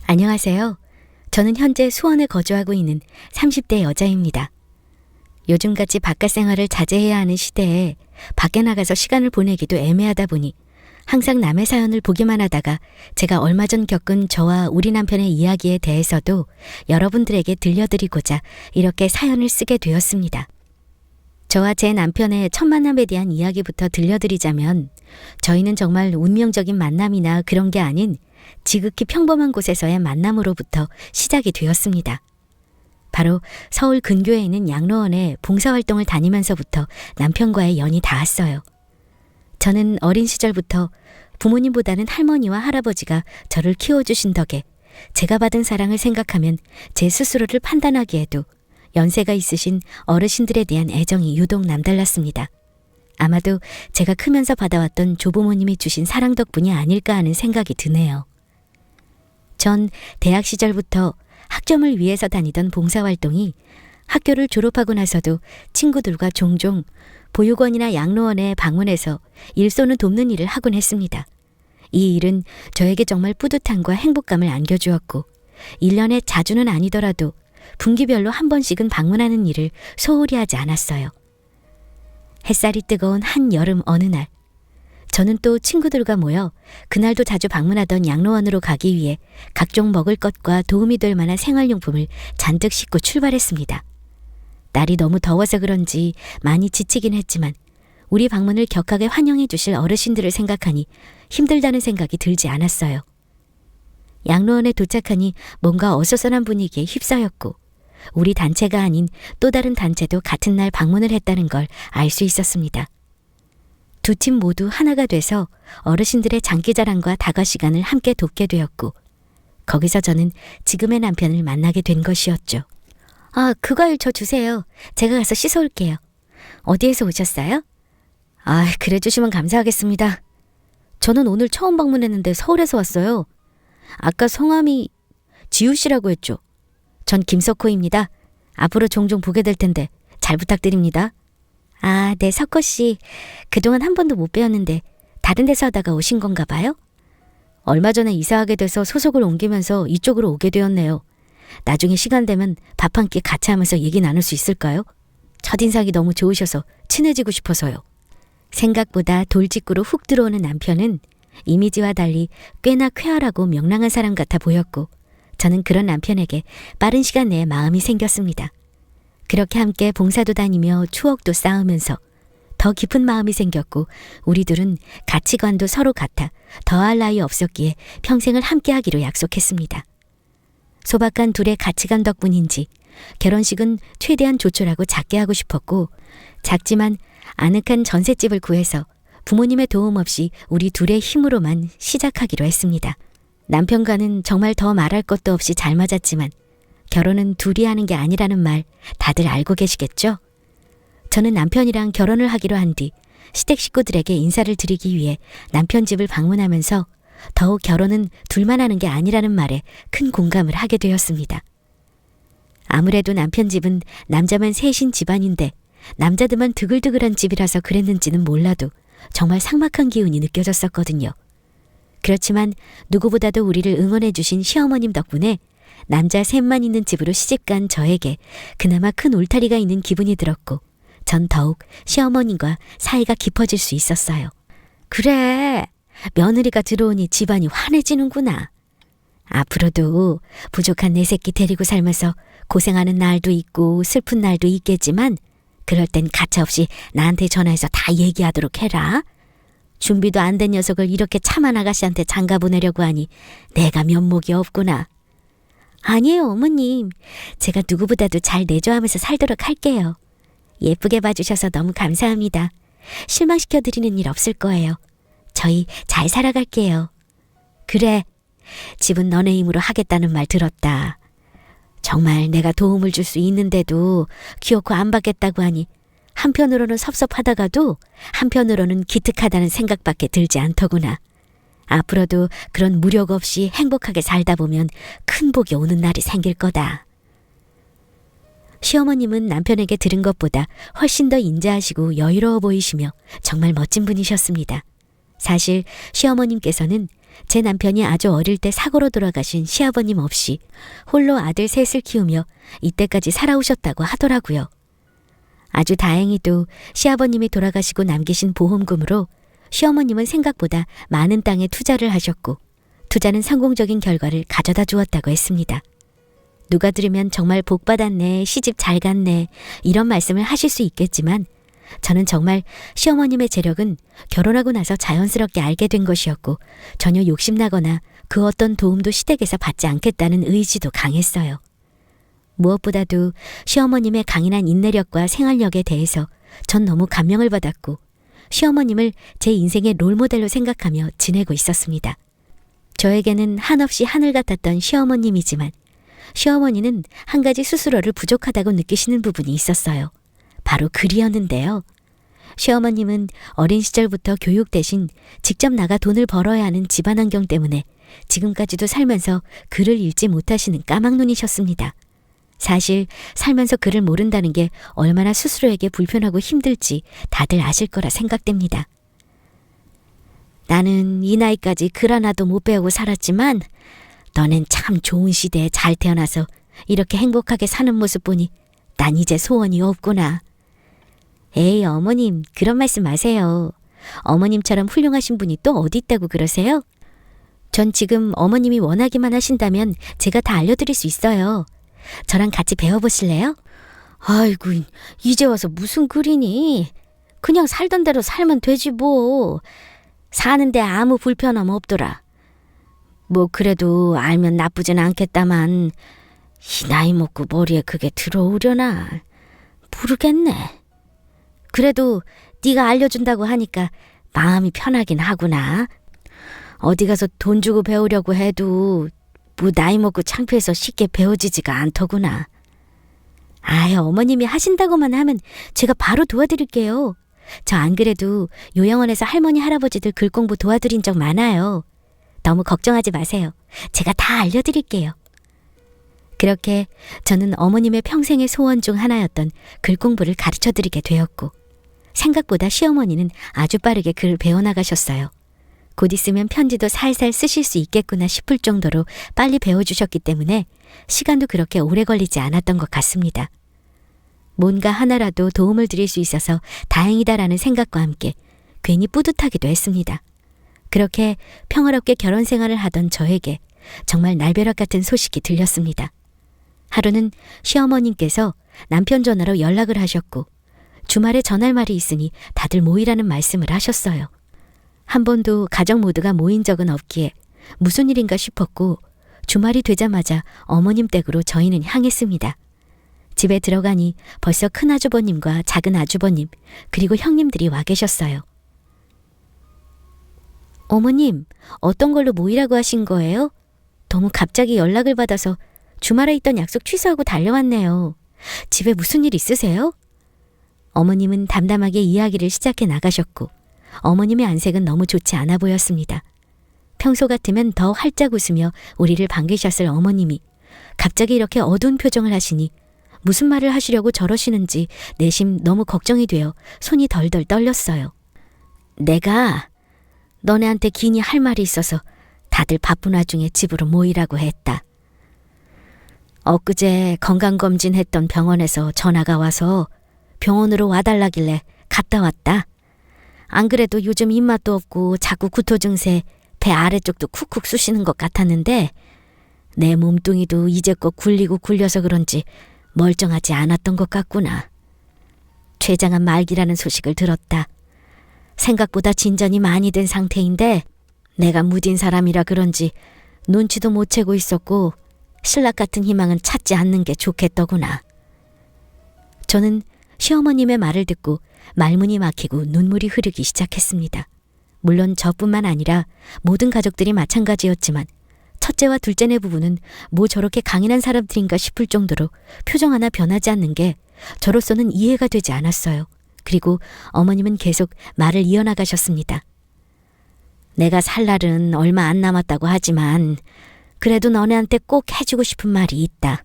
안녕하세요. 저는 현재 수원에 거주하고 있는 30대 여자입니다. 요즘같이 바깥 생활을 자제해야 하는 시대에 밖에 나가서 시간을 보내기도 애매하다 보니 항상 남의 사연을 보기만 하다가 제가 얼마 전 겪은 저와 우리 남편의 이야기에 대해서도 여러분들에게 들려드리고자 이렇게 사연을 쓰게 되었습니다. 저와 제 남편의 첫 만남에 대한 이야기부터 들려드리자면 저희는 정말 운명적인 만남이나 그런 게 아닌 지극히 평범한 곳에서의 만남으로부터 시작이 되었습니다. 바로 서울 근교에 있는 양로원에 봉사활동을 다니면서부터 남편과의 연이 닿았어요. 저는 어린 시절부터 부모님보다는 할머니와 할아버지가 저를 키워주신 덕에 제가 받은 사랑을 생각하면 제 스스로를 판단하기에도 연세가 있으신 어르신들에 대한 애정이 유독 남달랐습니다. 아마도 제가 크면서 받아왔던 조부모님이 주신 사랑 덕분이 아닐까 하는 생각이 드네요. 전 대학 시절부터 학점을 위해서 다니던 봉사활동이 학교를 졸업하고 나서도 친구들과 종종 보육원이나 양로원에 방문해서 일손을 돕는 일을 하곤 했습니다. 이 일은 저에게 정말 뿌듯함과 행복감을 안겨주었고 1년에 자주는 아니더라도 분기별로 한 번씩은 방문하는 일을 소홀히 하지 않았어요. 햇살이 뜨거운 한 여름 어느 날 저는 또 친구들과 모여 그날도 자주 방문하던 양로원으로 가기 위해 각종 먹을 것과 도움이 될 만한 생활용품을 잔뜩 싣고 출발했습니다. 날이 너무 더워서 그런지 많이 지치긴 했지만 우리 방문을 격하게 환영해 주실 어르신들을 생각하니 힘들다는 생각이 들지 않았어요. 양로원에 도착하니 뭔가 어수선한 분위기에 휩싸였고 우리 단체가 아닌 또 다른 단체도 같은 날 방문을 했다는 걸 알 수 있었습니다. 두 팀 모두 하나가 돼서 어르신들의 장기자랑과 다과 시간을 함께 돕게 되었고 거기서 저는 지금의 남편을 만나게 된 것이었죠. 아, 그 과일 저 주세요. 제가 가서 씻어올게요. 어디에서 오셨어요? 아, 그래 주시면 감사하겠습니다. 저는 오늘 처음 방문했는데 서울에서 왔어요. 아까 성함이 지우 씨라고 했죠. 전 김석호입니다. 앞으로 종종 보게 될 텐데 잘 부탁드립니다. 아, 네, 석호 씨. 그동안 한 번도 못 뵈었는데 다른 데서 하다가 오신 건가 봐요? 얼마 전에 이사하게 돼서 소속을 옮기면서 이쪽으로 오게 되었네요. 나중에 시간 되면 밥 한 끼 같이 하면서 얘기 나눌 수 있을까요? 첫인상이 너무 좋으셔서 친해지고 싶어서요. 생각보다 돌직구로 훅 들어오는 남편은 이미지와 달리 꽤나 쾌활하고 명랑한 사람 같아 보였고 저는 그런 남편에게 빠른 시간 내에 마음이 생겼습니다. 그렇게 함께 봉사도 다니며 추억도 쌓으면서 더 깊은 마음이 생겼고 우리 둘은 가치관도 서로 같아 더할 나위 없었기에 평생을 함께하기로 약속했습니다. 소박한 둘의 가치관 덕분인지 결혼식은 최대한 조촐하고 작게 하고 싶었고 작지만 아늑한 전셋집을 구해서 부모님의 도움 없이 우리 둘의 힘으로만 시작하기로 했습니다. 남편과는 정말 더 말할 것도 없이 잘 맞았지만 결혼은 둘이 하는 게 아니라는 말 다들 알고 계시겠죠? 저는 남편이랑 결혼을 하기로 한 뒤 시댁 식구들에게 인사를 드리기 위해 남편 집을 방문하면서 더욱 결혼은 둘만 하는 게 아니라는 말에 큰 공감을 하게 되었습니다. 아무래도 남편 집은 남자만 셋인 집안인데 남자들만 드글드글한 집이라서 그랬는지는 몰라도 정말 삭막한 기운이 느껴졌었거든요. 그렇지만 누구보다도 우리를 응원해 주신 시어머님 덕분에 남자 셋만 있는 집으로 시집간 저에게 그나마 큰 울타리가 있는 기분이 들었고 전 더욱 시어머님과 사이가 깊어질 수 있었어요. 그래, 며느리가 들어오니 집안이 환해지는구나. 앞으로도 부족한 내 새끼 데리고 살면서 고생하는 날도 있고 슬픈 날도 있겠지만 그럴 땐 가차없이 나한테 전화해서 다 얘기하도록 해라. 준비도 안 된 녀석을 이렇게 참한 아가씨한테 장가 보내려고 하니 내가 면목이 없구나. 아니에요, 어머님. 제가 누구보다도 잘 내조하면서 살도록 할게요. 예쁘게 봐주셔서 너무 감사합니다. 실망시켜드리는 일 없을 거예요. 저희 잘 살아갈게요. 그래, 집은 너네 힘으로 하겠다는 말 들었다. 정말 내가 도움을 줄 수 있는데도 기어코 안 받겠다고 하니 한편으로는 섭섭하다가도 한편으로는 기특하다는 생각밖에 들지 않더구나. 앞으로도 그런 무력 없이 행복하게 살다 보면 큰 복이 오는 날이 생길 거다. 시어머님은 남편에게 들은 것보다 훨씬 더 인자하시고 여유로워 보이시며 정말 멋진 분이셨습니다. 사실 시어머님께서는 제 남편이 아주 어릴 때 사고로 돌아가신 시아버님 없이 홀로 아들 셋을 키우며 이때까지 살아오셨다고 하더라고요. 아주 다행히도 시아버님이 돌아가시고 남기신 보험금으로 시어머님은 생각보다 많은 땅에 투자를 하셨고 투자는 성공적인 결과를 가져다 주었다고 했습니다. 누가 들으면 정말 복 받았네, 시집 잘 갔네 이런 말씀을 하실 수 있겠지만 저는 정말 시어머님의 재력은 결혼하고 나서 자연스럽게 알게 된 것이었고 전혀 욕심나거나 그 어떤 도움도 시댁에서 받지 않겠다는 의지도 강했어요. 무엇보다도 시어머님의 강인한 인내력과 생활력에 대해서 전 너무 감명을 받았고 시어머님을 제 인생의 롤모델로 생각하며 지내고 있었습니다. 저에게는 한없이 하늘 같았던 시어머님이지만 시어머니는 한 가지 스스로를 부족하다고 느끼시는 부분이 있었어요. 바로 글이었는데요. 시어머님은 어린 시절부터 교육 대신 직접 나가 돈을 벌어야 하는 집안 환경 때문에 지금까지도 살면서 글을 읽지 못하시는 까막눈이셨습니다. 사실 살면서 글을 모른다는 게 얼마나 스스로에게 불편하고 힘들지 다들 아실 거라 생각됩니다. 나는 이 나이까지 글 하나도 못 배우고 살았지만 너넨 참 좋은 시대에 잘 태어나서 이렇게 행복하게 사는 모습 보니 난 이제 소원이 없구나. 에이 어머님 그런 말씀 마세요. 어머님처럼 훌륭하신 분이 또 어디 있다고 그러세요? 전 지금 어머님이 원하기만 하신다면 제가 다 알려드릴 수 있어요. 저랑 같이 배워보실래요? 아이고 이제 와서 무슨 글이니? 그냥 살던 대로 살면 되지 뭐. 사는데 아무 불편함 없더라. 뭐 그래도 알면 나쁘진 않겠다만 이 나이 먹고 머리에 그게 들어오려나 모르겠네. 그래도 네가 알려준다고 하니까 마음이 편하긴 하구나. 어디 가서 돈 주고 배우려고 해도 뭐 나이 먹고 창피해서 쉽게 배워지지가 않더구나. 아이 어머님이 하신다고만 하면 제가 바로 도와드릴게요. 저 안 그래도 요양원에서 할머니 할아버지들 글 공부 도와드린 적 많아요. 너무 걱정하지 마세요. 제가 다 알려드릴게요. 그렇게 저는 어머님의 평생의 소원 중 하나였던 글 공부를 가르쳐드리게 되었고 생각보다 시어머니는 아주 빠르게 글을 배워나가셨어요. 곧 있으면 편지도 살살 쓰실 수 있겠구나 싶을 정도로 빨리 배워주셨기 때문에 시간도 그렇게 오래 걸리지 않았던 것 같습니다. 뭔가 하나라도 도움을 드릴 수 있어서 다행이다라는 생각과 함께 괜히 뿌듯하기도 했습니다. 그렇게 평화롭게 결혼 생활을 하던 저에게 정말 날벼락 같은 소식이 들렸습니다. 하루는 시어머님께서 남편 전화로 연락을 하셨고 주말에 전할 말이 있으니 다들 모이라는 말씀을 하셨어요. 한 번도 가족 모두가 모인 적은 없기에 무슨 일인가 싶었고 주말이 되자마자 어머님 댁으로 저희는 향했습니다. 집에 들어가니 벌써 큰 아주버님과 작은 아주버님 그리고 형님들이 와 계셨어요. 어머님, 어떤 걸로 모이라고 하신 거예요? 너무 갑자기 연락을 받아서 주말에 있던 약속 취소하고 달려왔네요. 집에 무슨 일 있으세요? 어머님은 담담하게 이야기를 시작해 나가셨고 어머님의 안색은 너무 좋지 않아 보였습니다. 평소 같으면 더 활짝 웃으며 우리를 반기셨을 어머님이 갑자기 이렇게 어두운 표정을 하시니 무슨 말을 하시려고 저러시는지 내심 너무 걱정이 되어 손이 덜덜 떨렸어요. 내가 너네한테 긴히 할 말이 있어서 다들 바쁜 와중에 집으로 모이라고 했다. 엊그제 건강검진 했던 병원에서 전화가 와서 병원으로 와달라길래 갔다 왔다. 안 그래도 요즘 입맛도 없고 자꾸 구토 증세, 배 아래쪽도 쿡쿡 쑤시는 것 같았는데 내 몸뚱이도 이제껏 굴리고 굴려서 그런지 멀쩡하지 않았던 것 같구나. 췌장암 말기라는 소식을 들었다. 생각보다 진전이 많이 된 상태인데 내가 무딘 사람이라 그런지 눈치도 못 채고 있었고 신락 같은 희망은 찾지 않는 게 좋겠더구나. 저는 시어머님의 말을 듣고 말문이 막히고 눈물이 흐르기 시작했습니다. 물론 저뿐만 아니라 모든 가족들이 마찬가지였지만 첫째와 둘째네 부부는 뭐 저렇게 강인한 사람들인가 싶을 정도로 표정 하나 변하지 않는 게 저로서는 이해가 되지 않았어요. 그리고 어머님은 계속 말을 이어나가셨습니다. 내가 살 날은 얼마 안 남았다고 하지만 그래도 너네한테 꼭 해주고 싶은 말이 있다.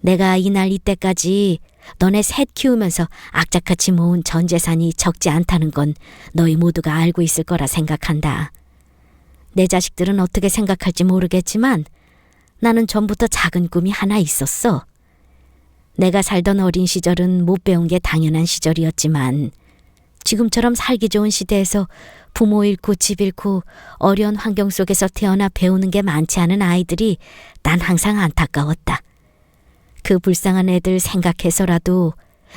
내가 이날 이때까지 너네 셋 키우면서 악착같이 모은 전 재산이 적지 않다는 건 너희 모두가 알고 있을 거라 생각한다. 내 자식들은 어떻게 생각할지 모르겠지만 나는 전부터 작은 꿈이 하나 있었어. 내가 살던 어린 시절은 못 배운 게 당연한 시절이었지만 지금처럼 살기 좋은 시대에서 부모 잃고 집 잃고 어려운 환경 속에서 태어나 배우는 게 많지 않은 아이들이 난 항상 안타까웠다. 그 불쌍한 애들 생각해서라도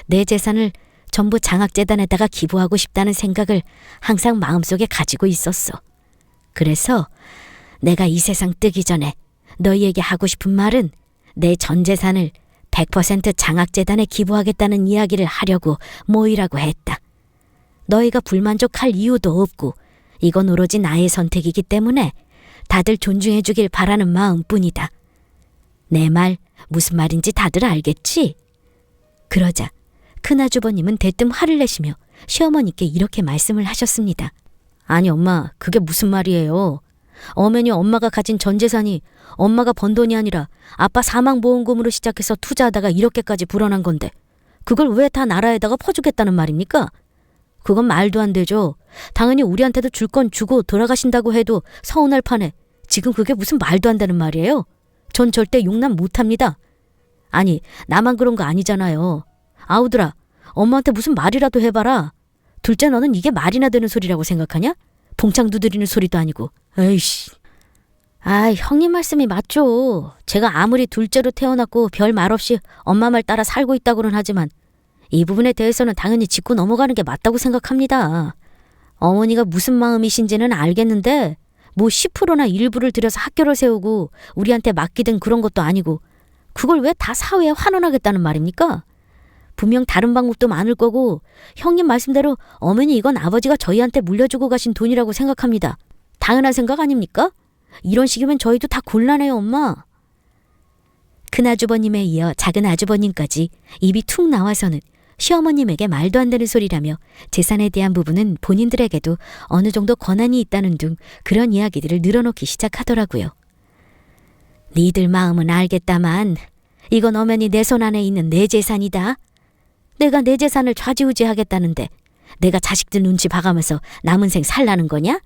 내 재산을 전부 장학재단에다가 기부하고 싶다는 생각을 항상 마음속에 가지고 있었어. 그래서 내가 이 세상 뜨기 전에 너희에게 하고 싶은 말은 내 전 재산을 100% 장학재단에 기부하겠다는 이야기를 하려고 모이라고 했다. 너희가 불만족할 이유도 없고 이건 오로지 나의 선택이기 때문에 다들 존중해 주길 바라는 마음뿐이다. 내 말 무슨 말인지 다들 알겠지? 그러자 큰아주버님은 대뜸 화를 내시며 시어머니께 이렇게 말씀을 하셨습니다. 아니 엄마, 그게 무슨 말이에요? 어머니 엄마가 가진 전 재산이 엄마가 번 돈이 아니라 아빠 사망보험금으로 시작해서 투자하다가 이렇게까지 불어난 건데 그걸 왜 다 나라에다가 퍼주겠다는 말입니까? 그건 말도 안 되죠. 당연히 우리한테도 줄 건 주고 돌아가신다고 해도 서운할 판에 지금 그게 무슨 말도 안 되는 말이에요? 전 절대 용납 못합니다. 아니, 나만 그런 거 아니잖아요. 아우들아, 엄마한테 무슨 말이라도 해봐라. 둘째 너는 이게 말이나 되는 소리라고 생각하냐? 봉창 두드리는 소리도 아니고. 에이씨. 아, 형님 말씀이 맞죠. 제가 아무리 둘째로 태어났고 별 말 없이 엄마 말 따라 살고 있다고는 하지만 이 부분에 대해서는 당연히 짚고 넘어가는 게 맞다고 생각합니다. 어머니가 무슨 마음이신지는 알겠는데 뭐 10%나 일부를 들여서 학교를 세우고 우리한테 맡기든 그런 것도 아니고 그걸 왜 다 사회에 환원하겠다는 말입니까? 분명 다른 방법도 많을 거고 형님 말씀대로 어머니 이건 아버지가 저희한테 물려주고 가신 돈이라고 생각합니다. 당연한 생각 아닙니까? 이런 식이면 저희도 다 곤란해요, 엄마. 큰아주버님에 이어 작은아주버님까지 입이 툭 나와서는 시어머님에게 말도 안 되는 소리라며 재산에 대한 부분은 본인들에게도 어느 정도 권한이 있다는 둥 그런 이야기들을 늘어놓기 시작하더라고요. 니들 마음은 알겠다만 이건 엄연히 내 손 안에 있는 내 재산이다. 내가 내 재산을 좌지우지하겠다는데 내가 자식들 눈치 봐가면서 남은 생 살라는 거냐?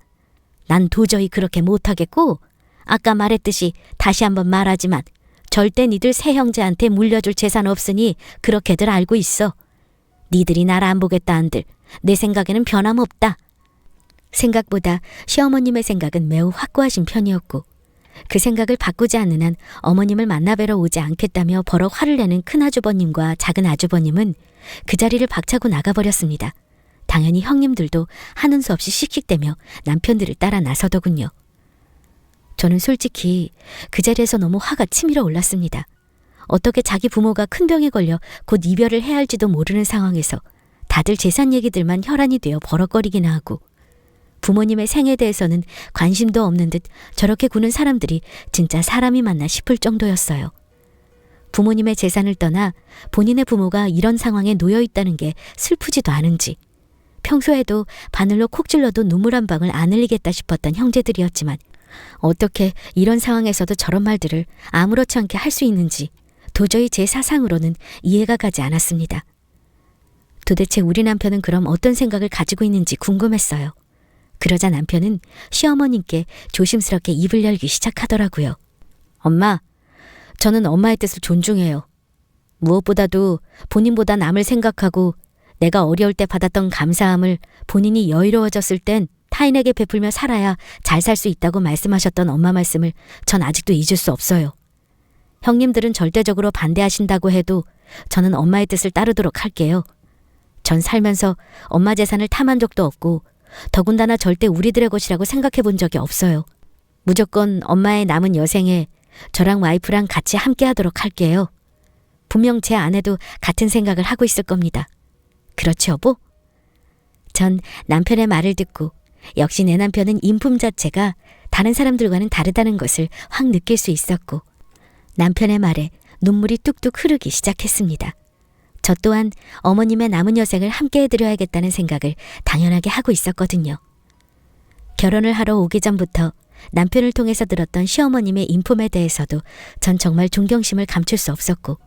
난 도저히 그렇게 못하겠고 아까 말했듯이 다시 한번 말하지만 절대 니들 세 형제한테 물려줄 재산 없으니 그렇게들 알고 있어. 니들이 날 안 보겠다 한들 내 생각에는 변함없다. 생각보다 시어머님의 생각은 매우 확고하신 편이었고 그 생각을 바꾸지 않는 한 어머님을 만나뵈러 오지 않겠다며 버럭 화를 내는 큰아주버님과 작은아주버님은 그 자리를 박차고 나가버렸습니다. 당연히 형님들도 하는 수 없이 씩씩대며 남편들을 따라 나서더군요. 저는 솔직히 그 자리에서 너무 화가 치밀어 올랐습니다. 어떻게 자기 부모가 큰 병에 걸려 곧 이별을 해야 할지도 모르는 상황에서 다들 재산 얘기들만 혈안이 되어 버럭거리기나 하고 부모님의 생에 대해서는 관심도 없는 듯 저렇게 구는 사람들이 진짜 사람이 맞나 싶을 정도였어요. 부모님의 재산을 떠나 본인의 부모가 이런 상황에 놓여 있다는 게 슬프지도 않은지 평소에도 바늘로 콕 찔러도 눈물 한 방울 안 흘리겠다 싶었던 형제들이었지만 어떻게 이런 상황에서도 저런 말들을 아무렇지 않게 할 수 있는지 도저히 제 사상으로는 이해가 가지 않았습니다. 도대체 우리 남편은 그럼 어떤 생각을 가지고 있는지 궁금했어요. 그러자 남편은 시어머님께 조심스럽게 입을 열기 시작하더라고요. 엄마, 저는 엄마의 뜻을 존중해요. 무엇보다도 본인보다 남을 생각하고 내가 어려울 때 받았던 감사함을 본인이 여유로워졌을 땐 타인에게 베풀며 살아야 잘 살 수 있다고 말씀하셨던 엄마 말씀을 전 아직도 잊을 수 없어요. 형님들은 절대적으로 반대하신다고 해도 저는 엄마의 뜻을 따르도록 할게요. 전 살면서 엄마 재산을 탐한 적도 없고 더군다나 절대 우리들의 것이라고 생각해 본 적이 없어요. 무조건 엄마의 남은 여생에 저랑 와이프랑 같이 함께 하도록 할게요. 분명 제 아내도 같은 생각을 하고 있을 겁니다. 그렇지 여보? 전 남편의 말을 듣고 역시 내 남편은 인품 자체가 다른 사람들과는 다르다는 것을 확 느낄 수 있었고 남편의 말에 눈물이 뚝뚝 흐르기 시작했습니다. 저 또한 어머님의 남은 여생을 함께 해드려야겠다는 생각을 당연하게 하고 있었거든요. 결혼을 하러 오기 전부터 남편을 통해서 들었던 시어머님의 인품에 대해서도 전 정말 존경심을 감출 수 없었고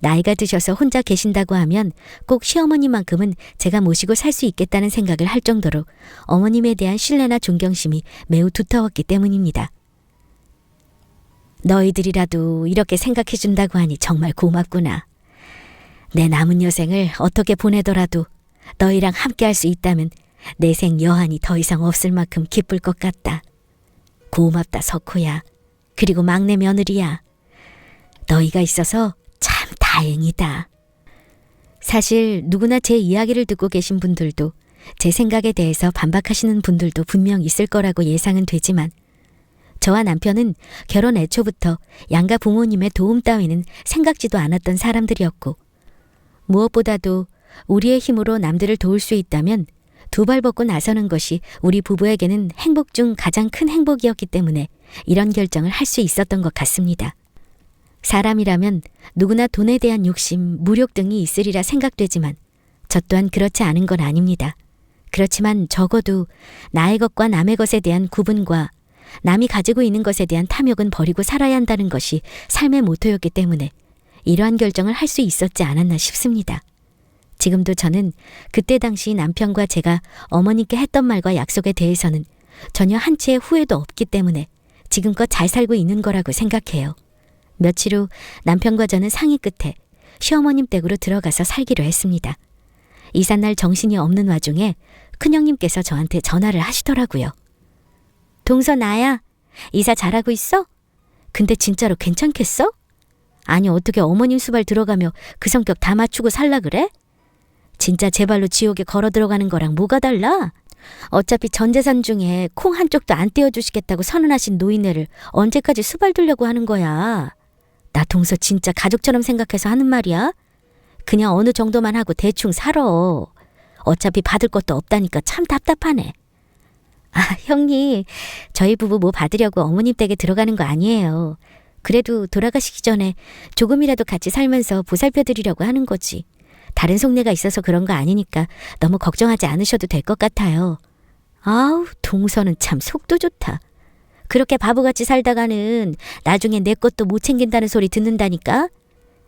나이가 드셔서 혼자 계신다고 하면 꼭 시어머니만큼은 제가 모시고 살 수 있겠다는 생각을 할 정도로 어머님에 대한 신뢰나 존경심이 매우 두터웠기 때문입니다. 너희들이라도 이렇게 생각해준다고 하니 정말 고맙구나. 내 남은 여생을 어떻게 보내더라도 너희랑 함께할 수 있다면 내 생 여한이 더 이상 없을 만큼 기쁠 것 같다. 고맙다 석호야. 그리고 막내 며느리야. 너희가 있어서 참 다행이다. 사실 누구나 제 이야기를 듣고 계신 분들도 제 생각에 대해서 반박하시는 분들도 분명 있을 거라고 예상은 되지만 저와 남편은 결혼 애초부터 양가 부모님의 도움 따위는 생각지도 않았던 사람들이었고 무엇보다도 우리의 힘으로 남들을 도울 수 있다면 두 발 벗고 나서는 것이 우리 부부에게는 행복 중 가장 큰 행복이었기 때문에 이런 결정을 할 수 있었던 것 같습니다. 사람이라면 누구나 돈에 대한 욕심, 무력 등이 있으리라 생각되지만 저 또한 그렇지 않은 건 아닙니다. 그렇지만 적어도 나의 것과 남의 것에 대한 구분과 남이 가지고 있는 것에 대한 탐욕은 버리고 살아야 한다는 것이 삶의 모토였기 때문에 이러한 결정을 할 수 있었지 않았나 싶습니다. 지금도 저는 그때 당시 남편과 제가 어머니께 했던 말과 약속에 대해서는 전혀 한치의 후회도 없기 때문에 지금껏 잘 살고 있는 거라고 생각해요. 며칠 후 남편과 저는 상의 끝에 시어머님 댁으로 들어가서 살기로 했습니다. 이삿날 정신이 없는 와중에 큰형님께서 저한테 전화를 하시더라고요. 동서 나야, 이사 잘하고 있어? 근데 진짜로 괜찮겠어? 아니 어떻게 어머님 수발 들어가며 그 성격 다 맞추고 살라 그래? 진짜 제 발로 지옥에 걸어 들어가는 거랑 뭐가 달라? 어차피 전 재산 중에 콩 한쪽도 안 떼어주시겠다고 선언하신 노인네를 언제까지 수발 두려고 하는 거야? 나 동서 진짜 가족처럼 생각해서 하는 말이야? 그냥 어느 정도만 하고 대충 살아. 어차피 받을 것도 없다니까 참 답답하네. 아, 형님, 저희 부부 뭐 받으려고 어머님 댁에 들어가는 거 아니에요. 그래도 돌아가시기 전에 조금이라도 같이 살면서 보살펴드리려고 하는 거지. 다른 속내가 있어서 그런 거 아니니까 너무 걱정하지 않으셔도 될 것 같아요. 아우, 동서는 참 속도 좋다. 그렇게 바보같이 살다가는 나중에 내 것도 못 챙긴다는 소리 듣는다니까?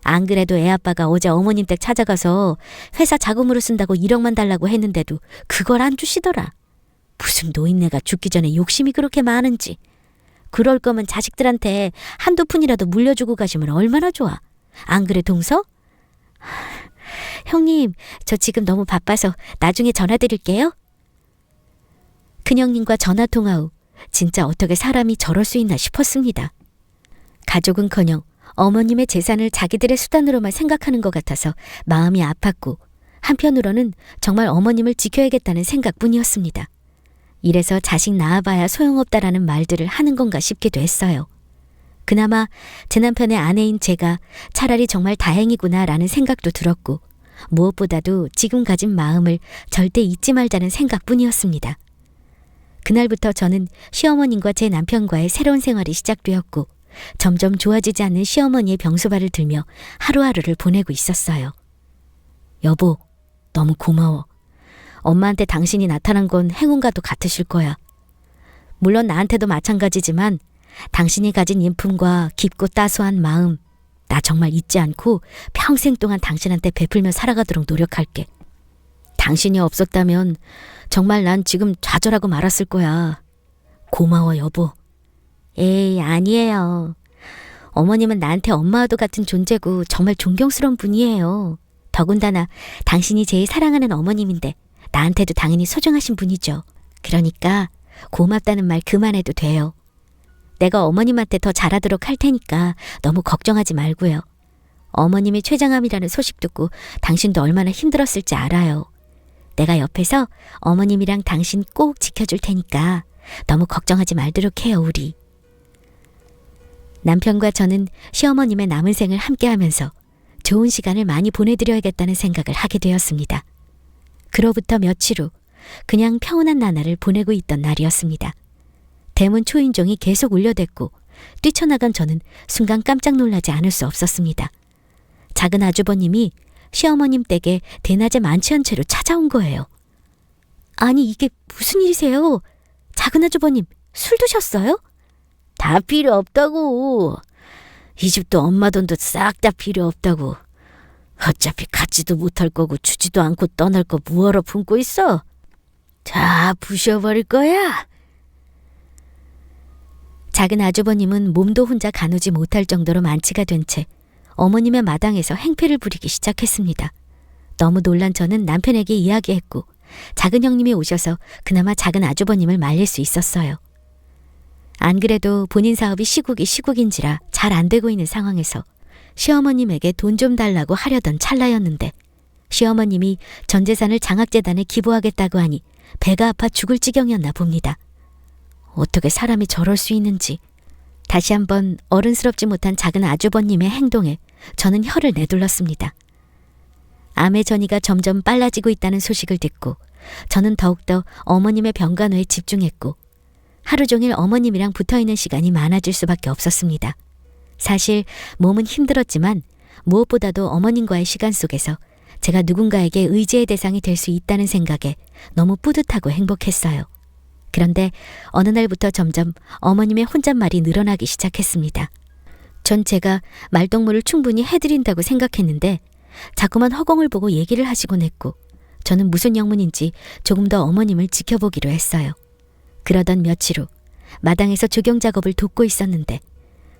안 그래도 애 아빠가 어제 어머님 댁 찾아가서 회사 자금으로 쓴다고 1억만 달라고 했는데도 그걸 안 주시더라. 무슨 노인네가 죽기 전에 욕심이 그렇게 많은지. 그럴 거면 자식들한테 한두 푼이라도 물려주고 가시면 얼마나 좋아. 안 그래 동서? 형님, 저 지금 너무 바빠서 나중에 전화드릴게요. 큰형님과 전화통화 후 진짜 어떻게 사람이 저럴 수 있나 싶었습니다. 가족은커녕 어머님의 재산을 자기들의 수단으로만 생각하는 것 같아서 마음이 아팠고 한편으로는 정말 어머님을 지켜야겠다는 생각뿐이었습니다. 이래서 자식 낳아봐야 소용없다라는 말들을 하는 건가 싶기도 했어요. 그나마 제 남편의 아내인 제가 차라리 정말 다행이구나라는 생각도 들었고 무엇보다도 지금 가진 마음을 절대 잊지 말자는 생각뿐이었습니다. 그날부터 저는 시어머님과 제 남편과의 새로운 생활이 시작되었고 점점 좋아지지 않는 시어머니의 병소발을 들며 하루하루를 보내고 있었어요. 여보, 너무 고마워. 엄마한테 당신이 나타난 건 행운과도 같으실 거야. 물론 나한테도 마찬가지지만 당신이 가진 인품과 깊고 따스한 마음, 나 정말 잊지 않고 평생 동안 당신한테 베풀며 살아가도록 노력할게. 당신이 없었다면 정말 난 지금 좌절하고 말았을 거야. 고마워 여보. 에이, 아니에요. 어머님은 나한테 엄마와도 같은 존재고 정말 존경스러운 분이에요. 더군다나 당신이 제일 사랑하는 어머님인데 나한테도 당연히 소중하신 분이죠. 그러니까 고맙다는 말 그만해도 돼요. 내가 어머님한테 더 잘하도록 할 테니까 너무 걱정하지 말고요. 어머님이 췌장암이라는 소식 듣고 당신도 얼마나 힘들었을지 알아요. 내가 옆에서 어머님이랑 당신 꼭 지켜줄 테니까 너무 걱정하지 말도록 해요, 우리. 남편과 저는 시어머님의 남은 생을 함께하면서 좋은 시간을 많이 보내드려야겠다는 생각을 하게 되었습니다. 그로부터 며칠 후 그냥 평온한 나날을 보내고 있던 날이었습니다. 대문 초인종이 계속 울려댔고 뛰쳐나간 저는 순간 깜짝 놀라지 않을 수 없었습니다. 작은 아주버님이 시어머님 댁에 대낮에 많지 않은 채로 찾아온 거예요. 아니 이게 무슨 일이세요? 작은 아주버님 술 드셨어요? 다 필요 없다고. 이 집도 엄마 돈도 싹 다 필요 없다고. 어차피 갖지도 못할 거고 주지도 않고 떠날 거 뭐하러 품고 있어? 다 부셔버릴 거야. 작은 아주버님은 몸도 혼자 가누지 못할 정도로 만취가 된 채 어머님의 마당에서 행패를 부리기 시작했습니다. 너무 놀란 저는 남편에게 이야기했고 작은 형님이 오셔서 그나마 작은 아주버님을 말릴 수 있었어요. 안 그래도 본인 사업이 시국인지라 잘 안 되고 있는 상황에서 시어머님에게 돈 좀 달라고 하려던 찰나였는데 시어머님이 전 재산을 장학재단에 기부하겠다고 하니 배가 아파 죽을 지경이었나 봅니다. 어떻게 사람이 저럴 수 있는지. 다시 한번 어른스럽지 못한 작은 아주버님의 행동에 저는 혀를 내둘렀습니다. 암의 전이가 점점 빨라지고 있다는 소식을 듣고 저는 더욱더 어머님의 병간호에 집중했고 하루 종일 어머님이랑 붙어있는 시간이 많아질 수밖에 없었습니다. 사실 몸은 힘들었지만 무엇보다도 어머님과의 시간 속에서 제가 누군가에게 의지의 대상이 될 수 있다는 생각에 너무 뿌듯하고 행복했어요. 그런데 어느 날부터 점점 어머님의 혼잣말이 늘어나기 시작했습니다. 전 제가 말동무를 충분히 해드린다고 생각했는데 자꾸만 허공을 보고 얘기를 하시곤 했고 저는 무슨 영문인지 조금 더 어머님을 지켜보기로 했어요. 그러던 며칠 후 마당에서 조경 작업을 돕고 있었는데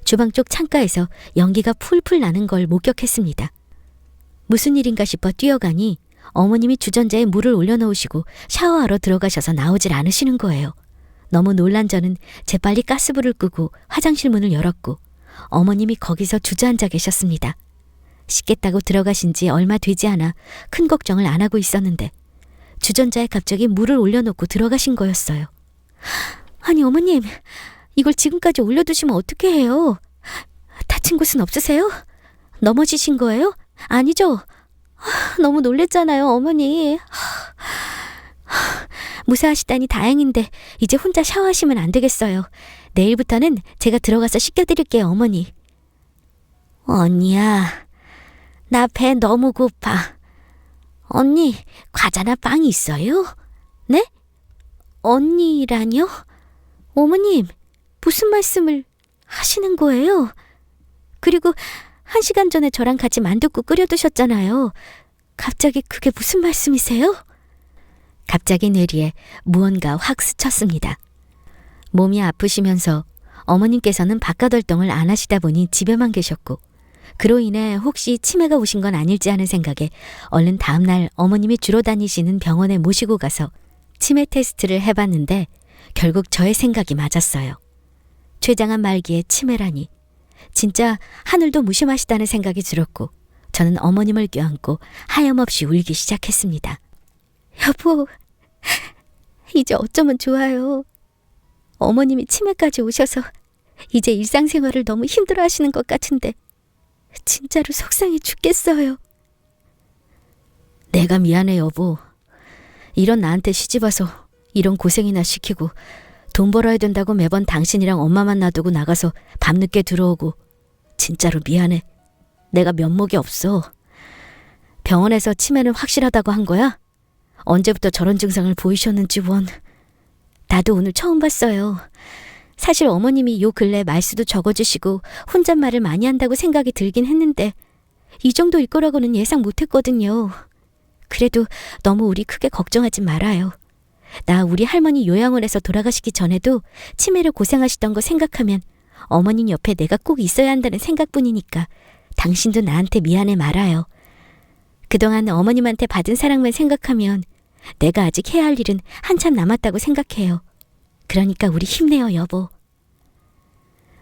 주방 쪽 창가에서 연기가 풀풀 나는 걸 목격했습니다. 무슨 일인가 싶어 뛰어가니 어머님이 주전자에 물을 올려놓으시고 샤워하러 들어가셔서 나오질 않으시는 거예요. 너무 놀란 저는 재빨리 가스불을 끄고 화장실 문을 열었고 어머님이 거기서 주저앉아 계셨습니다. 씻겠다고 들어가신 지 얼마 되지 않아 큰 걱정을 안 하고 있었는데 주전자에 갑자기 물을 올려놓고 들어가신 거였어요. 아니 어머님, 이걸 지금까지 올려두시면 어떻게 해요? 다친 곳은 없으세요? 넘어지신 거예요? 아니죠? 너무 놀랬잖아요, 어머니. 무사하시다니 다행인데 이제 혼자 샤워하시면 안 되겠어요. 내일부터는 제가 들어가서 씻겨드릴게요, 어머니. 언니야, 나 배 너무 고파. 언니, 과자나 빵 있어요? 네? 언니라뇨? 어머님, 무슨 말씀을 하시는 거예요? 그리고 1시간 전에 저랑 같이 만둣국 끓여두셨잖아요. 갑자기 그게 무슨 말씀이세요? 갑자기 뇌리에 무언가 확 스쳤습니다. 몸이 아프시면서 어머님께서는 바깥 활동을 안 하시다 보니 집에만 계셨고 그로 인해 혹시 치매가 오신 건 아닐지 하는 생각에 얼른 다음날 어머님이 주로 다니시는 병원에 모시고 가서 치매 테스트를 해봤는데 결국 저의 생각이 맞았어요. 췌장암 말기에 치매라니. 진짜 하늘도 무심하시다는 생각이 들었고 저는 어머님을 껴안고 하염없이 울기 시작했습니다. 여보, 이제 어쩌면 좋아요. 어머님이 치매까지 오셔서 이제 일상생활을 너무 힘들어하시는 것 같은데 진짜로 속상해 죽겠어요. 내가 미안해 여보. 이런 나한테 시집와서 이런 고생이나 시키고 돈 벌어야 된다고 매번 당신이랑 엄마만 놔두고 나가서 밤늦게 들어오고 진짜로 미안해. 내가 면목이 없어. 병원에서 치매는 확실하다고 한 거야? 언제부터 저런 증상을 보이셨는지 원. 나도 오늘 처음 봤어요. 사실 어머님이 요 근래 말수도 적어주시고 혼잣말을 많이 한다고 생각이 들긴 했는데 이 정도일 거라고는 예상 못했거든요. 그래도 너무 우리 크게 걱정하지 말아요. 나 우리 할머니 요양원에서 돌아가시기 전에도 치매로 고생하시던 거 생각하면 어머님 옆에 내가 꼭 있어야 한다는 생각뿐이니까 당신도 나한테 미안해 말아요. 그동안 어머님한테 받은 사랑만 생각하면 내가 아직 해야 할 일은 한참 남았다고 생각해요. 그러니까 우리 힘내요, 여보.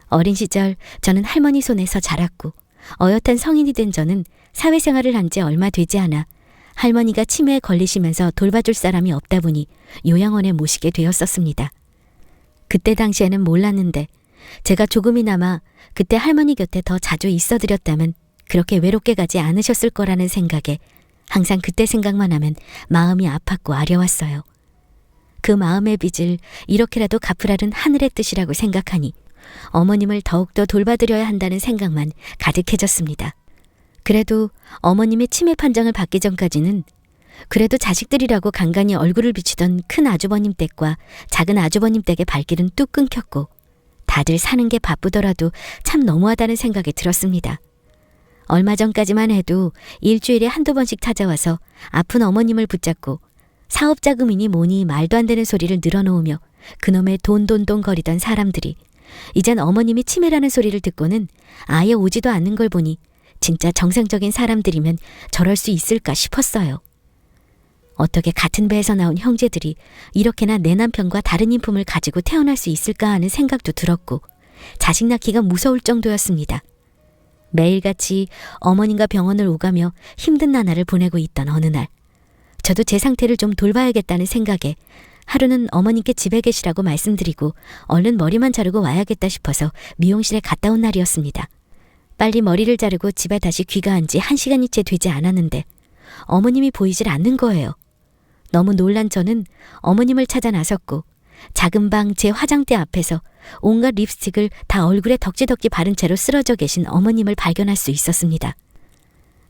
어린 시절 저는 할머니 손에서 자랐고 어엿한 성인이 된 저는 사회생활을 한 지 얼마 되지 않아 할머니가 치매에 걸리시면서 돌봐줄 사람이 없다 보니 요양원에 모시게 되었었습니다. 그때 당시에는 몰랐는데 제가 조금이나마 그때 할머니 곁에 더 자주 있어드렸다면 그렇게 외롭게 가지 않으셨을 거라는 생각에 항상 그때 생각만 하면 마음이 아팠고 아려웠어요. 그 마음의 빚을 이렇게라도 갚으라는 하늘의 뜻이라고 생각하니 어머님을 더욱더 돌봐드려야 한다는 생각만 가득해졌습니다. 그래도 어머님의 치매 판정을 받기 전까지는 그래도 자식들이라고 간간히 얼굴을 비추던 큰 아주버님 댁과 작은 아주버님 댁의 발길은 뚝 끊겼고 다들 사는 게 바쁘더라도 참 너무하다는 생각이 들었습니다. 얼마 전까지만 해도 일주일에 한두 번씩 찾아와서 아픈 어머님을 붙잡고 사업 자금이니 뭐니 말도 안 되는 소리를 늘어놓으며 그놈의 돈돈돈 거리던 사람들이 이젠 어머님이 치매라는 소리를 듣고는 아예 오지도 않는 걸 보니 진짜 정상적인 사람들이면 저럴 수 있을까 싶었어요. 어떻게 같은 배에서 나온 형제들이 이렇게나 내 남편과 다른 인품을 가지고 태어날 수 있을까 하는 생각도 들었고 자식 낳기가 무서울 정도였습니다. 매일같이 어머님과 병원을 오가며 힘든 나날을 보내고 있던 어느 날 저도 제 상태를 좀 돌봐야겠다는 생각에 하루는 어머님께 집에 계시라고 말씀드리고 얼른 머리만 자르고 와야겠다 싶어서 미용실에 갔다 온 날이었습니다. 빨리 머리를 자르고 집에 다시 귀가한 지 1시간이 채 되지 않았는데 어머님이 보이질 않는 거예요. 너무 놀란 저는 어머님을 찾아 나섰고 작은 방 제 화장대 앞에서 온갖 립스틱을 다 얼굴에 덕지덕지 바른 채로 쓰러져 계신 어머님을 발견할 수 있었습니다.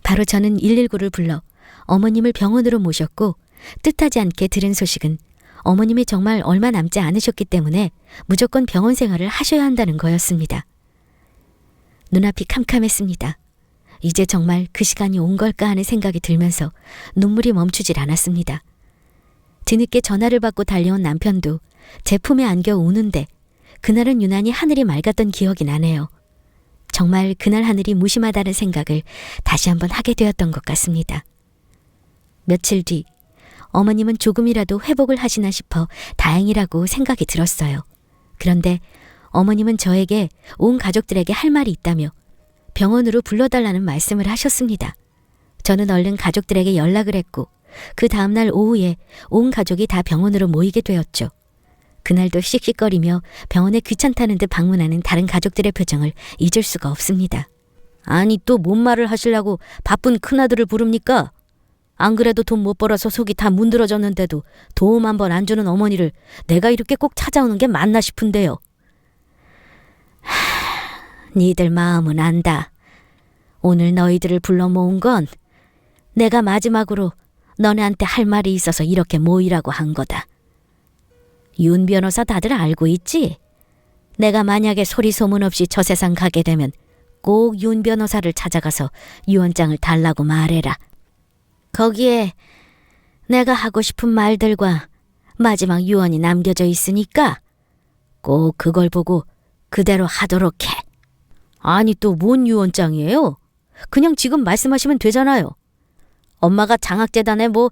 바로 저는 119를 불러 어머님을 병원으로 모셨고 뜻하지 않게 들은 소식은 어머님이 정말 얼마 남지 않으셨기 때문에 무조건 병원 생활을 하셔야 한다는 거였습니다. 눈앞이 캄캄했습니다. 이제 정말 그 시간이 온 걸까 하는 생각이 들면서 눈물이 멈추질 않았습니다. 뒤늦게 전화를 받고 달려온 남편도 제 품에 안겨 우는데 그날은 유난히 하늘이 맑았던 기억이 나네요. 정말 그날 하늘이 무심하다는 생각을 다시 한번 하게 되었던 것 같습니다. 며칠 뒤 어머님은 조금이라도 회복을 하시나 싶어 다행이라고 생각이 들었어요. 그런데 어머님은 저에게 온 가족들에게 할 말이 있다며 병원으로 불러달라는 말씀을 하셨습니다. 저는 얼른 가족들에게 연락을 했고 그 다음날 오후에 온 가족이 다 병원으로 모이게 되었죠. 그날도 씩씩거리며 병원에 귀찮다는 듯 방문하는 다른 가족들의 표정을 잊을 수가 없습니다. 아니 또 뭔 말을 하시려고 바쁜 큰아들을 부릅니까? 안 그래도 돈 못 벌어서 속이 다 문드러졌는데도 도움 한 번 안 주는 어머니를 내가 이렇게 꼭 찾아오는 게 맞나 싶은데요. 니들 마음은 안다. 오늘 너희들을 불러 모은 건 내가 마지막으로 너네한테 할 말이 있어서 이렇게 모이라고 한 거다. 윤 변호사 다들 알고 있지? 내가 만약에 소리 소문 없이 저 세상 가게 되면 꼭 윤 변호사를 찾아가서 유언장을 달라고 말해라. 거기에 내가 하고 싶은 말들과 마지막 유언이 남겨져 있으니까 꼭 그걸 보고 그대로 하도록 해. 아니 또 뭔 유언장이에요? 그냥 지금 말씀하시면 되잖아요. 엄마가 장학재단에 뭐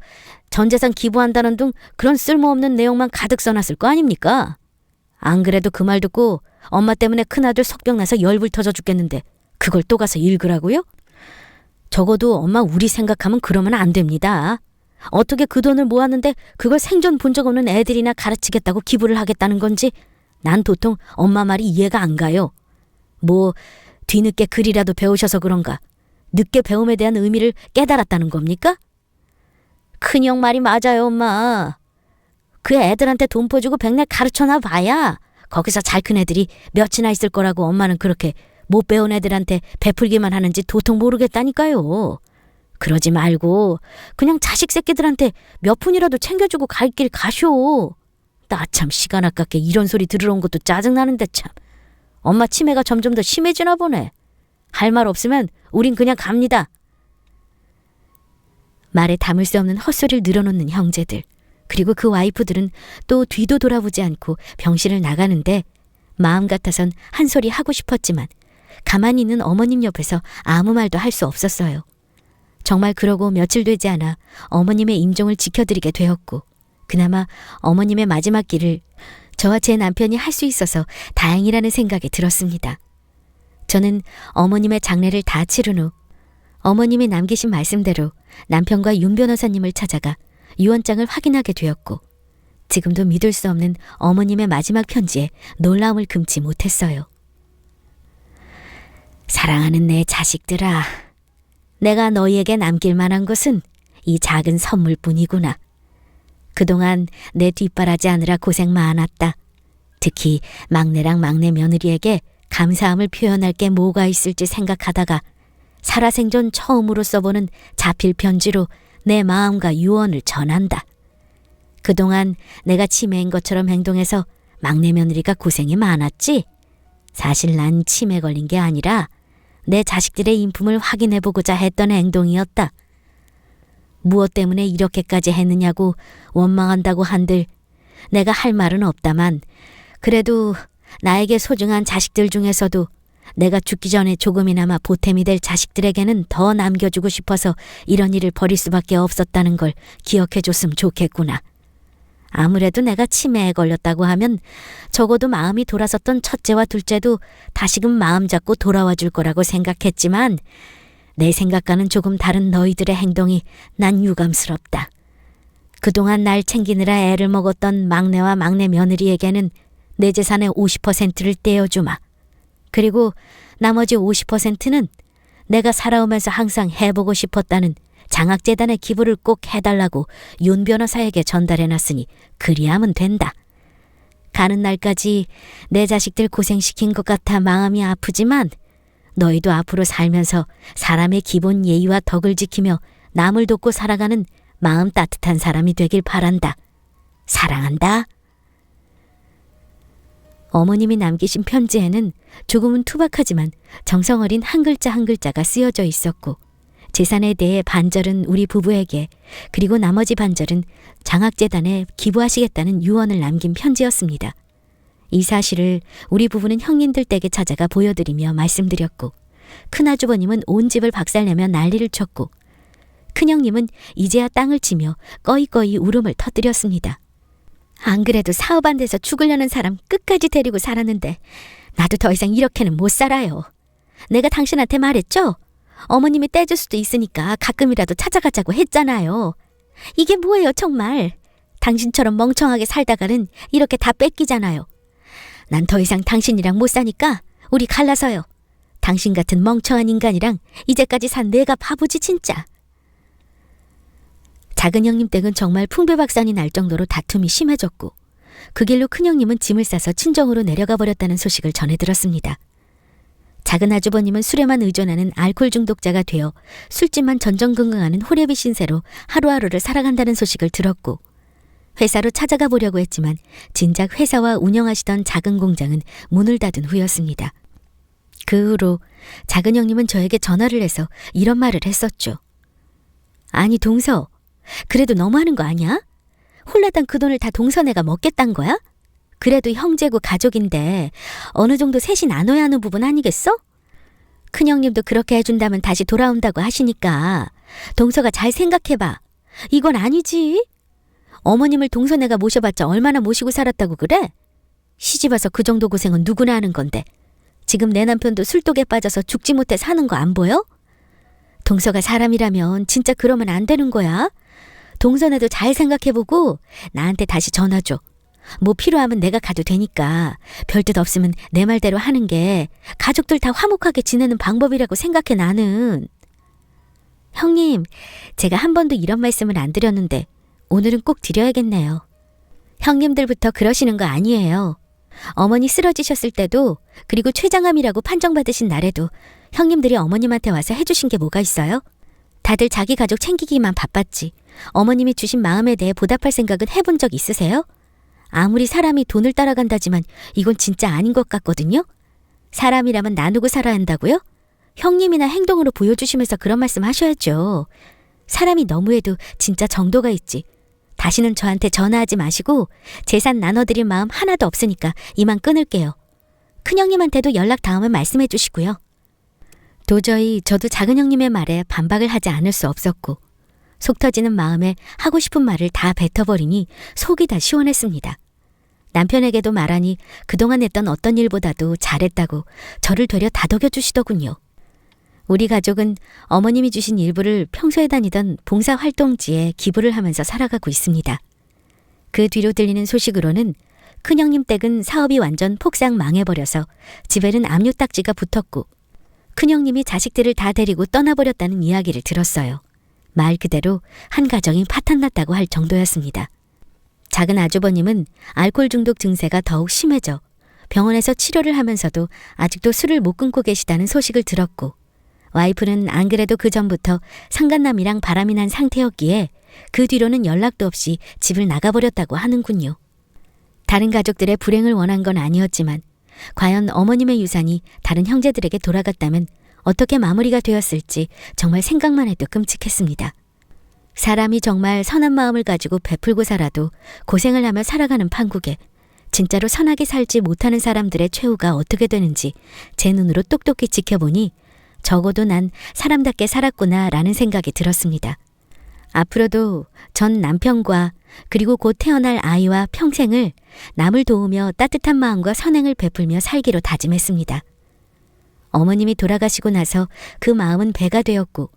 전재산 기부한다는 등 그런 쓸모없는 내용만 가득 써놨을 거 아닙니까? 안 그래도 그 말 듣고 엄마 때문에 큰아들 석병 나서 열불 터져 죽겠는데 그걸 또 가서 읽으라고요? 적어도 엄마 우리 생각하면 그러면 안 됩니다. 어떻게 그 돈을 모았는데 그걸 생전 본 적 없는 애들이나 가르치겠다고 기부를 하겠다는 건지 난 도통 엄마 말이 이해가 안 가요. 뭐 뒤늦게 글이라도 배우셔서 그런가? 늦게 배움에 대한 의미를 깨달았다는 겁니까? 큰형 말이 맞아요, 엄마. 그 애들한테 돈 퍼주고 백날 가르쳐나 봐야 거기서 잘 큰 애들이 몇이나 있을 거라고 엄마는 그렇게 못 배운 애들한테 베풀기만 하는지 도통 모르겠다니까요. 그러지 말고 그냥 자식 새끼들한테 몇 푼이라도 챙겨주고 갈 길 가쇼. 나 참 시간 아깝게 이런 소리 들으러 온 것도 짜증나는데 참. 엄마 치매가 점점 더 심해지나 보네. 할 말 없으면 우린 그냥 갑니다. 말에 담을 수 없는 헛소리를 늘어놓는 형제들, 그리고 그 와이프들은 또 뒤도 돌아보지 않고 병실을 나가는데 마음 같아선 한 소리 하고 싶었지만 가만히 있는 어머님 옆에서 아무 말도 할 수 없었어요. 정말 그러고 며칠 되지 않아 어머님의 임종을 지켜드리게 되었고 그나마 어머님의 마지막 길을 저와 제 남편이 할 수 있어서 다행이라는 생각이 들었습니다. 저는 어머님의 장례를 다 치른 후 어머님이 남기신 말씀대로 남편과 윤 변호사님을 찾아가 유언장을 확인하게 되었고 지금도 믿을 수 없는 어머님의 마지막 편지에 놀라움을 금치 못했어요. 사랑하는 내 자식들아, 내가 너희에게 남길 만한 것은 이 작은 선물뿐이구나. 그동안 내 뒷바라지 하느라 고생 많았다. 특히 막내랑 막내 며느리에게 감사함을 표현할 게 뭐가 있을지 생각하다가 살아생전 처음으로 써보는 자필 편지로 내 마음과 유언을 전한다. 그동안 내가 치매인 것처럼 행동해서 막내 며느리가 고생이 많았지? 사실 난 치매 걸린 게 아니라 내 자식들의 인품을 확인해보고자 했던 행동이었다. 무엇 때문에 이렇게까지 했느냐고 원망한다고 한들 내가 할 말은 없다만 그래도 나에게 소중한 자식들 중에서도 내가 죽기 전에 조금이나마 보탬이 될 자식들에게는 더 남겨주고 싶어서 이런 일을 벌일 수밖에 없었다는 걸 기억해줬으면 좋겠구나. 아무래도 내가 치매에 걸렸다고 하면 적어도 마음이 돌아섰던 첫째와 둘째도 다시금 마음 잡고 돌아와 줄 거라고 생각했지만 내 생각과는 조금 다른 너희들의 행동이 난 유감스럽다. 그동안 날 챙기느라 애를 먹었던 막내와 막내 며느리에게는 내 재산의 50%를 떼어주마. 그리고 나머지 50%는 내가 살아오면서 항상 해보고 싶었다는 장학재단의 기부를 꼭 해달라고 윤 변호사에게 전달해놨으니 그리하면 된다. 가는 날까지 내 자식들 고생시킨 것 같아 마음이 아프지만 너희도 앞으로 살면서 사람의 기본 예의와 덕을 지키며 남을 돕고 살아가는 마음 따뜻한 사람이 되길 바란다. 사랑한다. 어머님이 남기신 편지에는 조금은 투박하지만 정성어린 한 글자 한 글자가 쓰여져 있었고 재산에 대해 반절은 우리 부부에게 그리고 나머지 반절은 장학재단에 기부하시겠다는 유언을 남긴 편지였습니다. 이 사실을 우리 부부는 형님들 댁에 찾아가 보여드리며 말씀드렸고 큰아주버님은 온 집을 박살내며 난리를 쳤고 큰형님은 이제야 땅을 치며 꺼이꺼이 울음을 터뜨렸습니다. 안 그래도 사업 안 돼서 죽으려는 사람 끝까지 데리고 살았는데 나도 더 이상 이렇게는 못 살아요. 내가 당신한테 말했죠? 어머님이 떼줄 수도 있으니까 가끔이라도 찾아가자고 했잖아요. 이게 뭐예요 정말. 당신처럼 멍청하게 살다가는 이렇게 다 뺏기잖아요. 난 더 이상 당신이랑 못 사니까 우리 갈라서요. 당신 같은 멍청한 인간이랑 이제까지 산 내가 바보지 진짜. 작은 형님 댁은 정말 풍비박산이 날 정도로 다툼이 심해졌고 그 길로 큰형님은 짐을 싸서 친정으로 내려가 버렸다는 소식을 전해 들었습니다. 작은 아주버님은 술에만 의존하는 알코올 중독자가 되어 술집만 전전긍긍하는 호래비 신세로 하루하루를 살아간다는 소식을 들었고 회사로 찾아가 보려고 했지만 진작 회사와 운영하시던 작은 공장은 문을 닫은 후였습니다. 그 후로 작은 형님은 저에게 전화를 해서 이런 말을 했었죠. 아니 동서, 그래도 너무하는 거 아니야? 홀라당 그 돈을 다 동서네가 먹겠단 거야? 그래도 형제고 가족인데 어느 정도 셋이 나눠야 하는 부분 아니겠어? 큰형님도 그렇게 해준다면 다시 돌아온다고 하시니까 동서가 잘 생각해봐. 이건 아니지. 어머님을 동서네가 모셔봤자 얼마나 모시고 살았다고 그래? 시집와서 그 정도 고생은 누구나 하는 건데 지금 내 남편도 술독에 빠져서 죽지 못해 사는 거 안 보여? 동서가 사람이라면 진짜 그러면 안 되는 거야. 동서네도 잘 생각해보고 나한테 다시 전화 줘. 뭐 필요하면 내가 가도 되니까 별뜻 없으면 내 말대로 하는 게 가족들 다 화목하게 지내는 방법이라고 생각해 나는. 형님, 제가 한 번도 이런 말씀을 안 드렸는데 오늘은 꼭 드려야겠네요. 형님들부터 그러시는 거 아니에요. 어머니 쓰러지셨을 때도 그리고 췌장암이라고 판정받으신 날에도 형님들이 어머님한테 와서 해주신 게 뭐가 있어요? 다들 자기 가족 챙기기만 바빴지 어머님이 주신 마음에 대해 보답할 생각은 해본 적 있으세요? 아무리 사람이 돈을 따라간다지만 이건 진짜 아닌 것 같거든요. 사람이라면 나누고 살아야 한다고요? 형님이나 행동으로 보여주시면서 그런 말씀 하셔야죠. 사람이 너무해도 진짜 정도가 있지. 다시는 저한테 전화하지 마시고 재산 나눠드릴 마음 하나도 없으니까 이만 끊을게요. 큰형님한테도 연락 닿으면 말씀해 주시고요. 도저히 저도 작은 형님의 말에 반박을 하지 않을 수 없었고 속 터지는 마음에 하고 싶은 말을 다 뱉어버리니 속이 다 시원했습니다. 남편에게도 말하니 그동안 했던 어떤 일보다도 잘했다고 저를 되려 다독여 주시더군요. 우리 가족은 어머님이 주신 일부를 평소에 다니던 봉사활동지에 기부를 하면서 살아가고 있습니다. 그 뒤로 들리는 소식으로는 큰형님 댁은 사업이 완전 폭삭 망해버려서 집에는 압류딱지가 붙었고 큰형님이 자식들을 다 데리고 떠나버렸다는 이야기를 들었어요. 말 그대로 한 가정이 파탄났다고 할 정도였습니다. 작은 아주버님은 알코올 중독 증세가 더욱 심해져 병원에서 치료를 하면서도 아직도 술을 못 끊고 계시다는 소식을 들었고 와이프는 안 그래도 그 전부터 상간남이랑 바람이 난 상태였기에 그 뒤로는 연락도 없이 집을 나가버렸다고 하는군요. 다른 가족들의 불행을 원한 건 아니었지만 과연 어머님의 유산이 다른 형제들에게 돌아갔다면 어떻게 마무리가 되었을지 정말 생각만 해도 끔찍했습니다. 사람이 정말 선한 마음을 가지고 베풀고 살아도 고생을 하며 살아가는 판국에 진짜로 선하게 살지 못하는 사람들의 최후가 어떻게 되는지 제 눈으로 똑똑히 지켜보니 적어도 난 사람답게 살았구나 라는 생각이 들었습니다. 앞으로도 전 남편과 그리고 곧 태어날 아이와 평생을 남을 도우며 따뜻한 마음과 선행을 베풀며 살기로 다짐했습니다. 어머님이 돌아가시고 나서 그 마음은 배가 되었고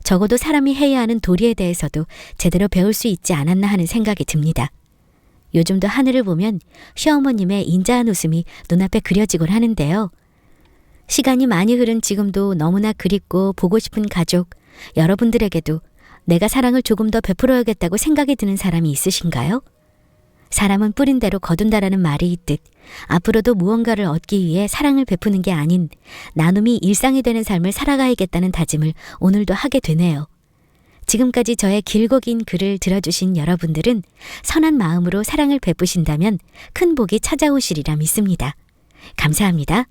적어도 사람이 해야 하는 도리에 대해서도 제대로 배울 수 있지 않았나 하는 생각이 듭니다. 요즘도 하늘을 보면 시어머님의 인자한 웃음이 눈앞에 그려지곤 하는데요. 시간이 많이 흐른 지금도 너무나 그립고 보고 싶은 가족, 여러분들에게도 내가 사랑을 조금 더 베풀어야겠다고 생각이 드는 사람이 있으신가요? 사람은 뿌린 대로 거둔다라는 말이 있듯 앞으로도 무언가를 얻기 위해 사랑을 베푸는 게 아닌 나눔이 일상이 되는 삶을 살아가야겠다는 다짐을 오늘도 하게 되네요. 지금까지 저의 길고 긴 글을 들어주신 여러분들은 선한 마음으로 사랑을 베푸신다면 큰 복이 찾아오시리라 믿습니다. 감사합니다.